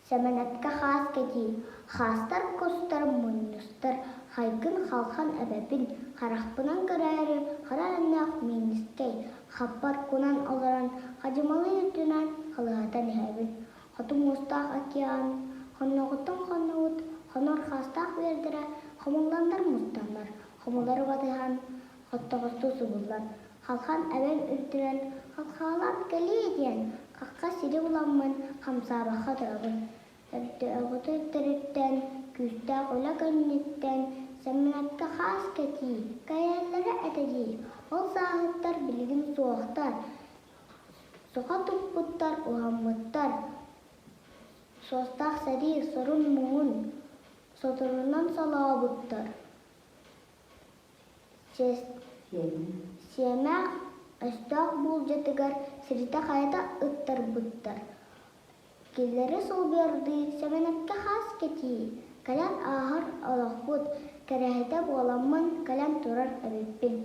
Сәмәнәткә хас кәти, хастар костар мұныстар, хайгын халхан әбәбін, қарақпынан көрәрі, қарарынақ меніскәй, хаппар кунан оларан, хажымалы үтінен халығатан әбін. Хотым ұстақ океан, хонноғыттың хонноғыт, хонор хастақ вердірі, хомылландар мұстандар, хомылары батыған, хоттағысты сұбылдар. Халхан әбен үртірен, халқалап кәлі еден, қаққа сири уламын, қамсабаққа тұрабын. Өттіріттен, күстақ өла көннеттен, сәмінәтті қас кәти, кәйәлері әтәди. Ол сағыттар білгін суақтар, соға тұппыттар, ұғаммыттар. Состақ сәри сұрын мұңын, сотырынан салабыттар. Семәқ өстақ бұл жетігер, сіріті қайта ұттар бұттар. Келлері сол берді, сәмінәтке қас кәти, кәлән ағыр алақ бұд, кәрәйді боламын, кәлән тұрар әбеппен.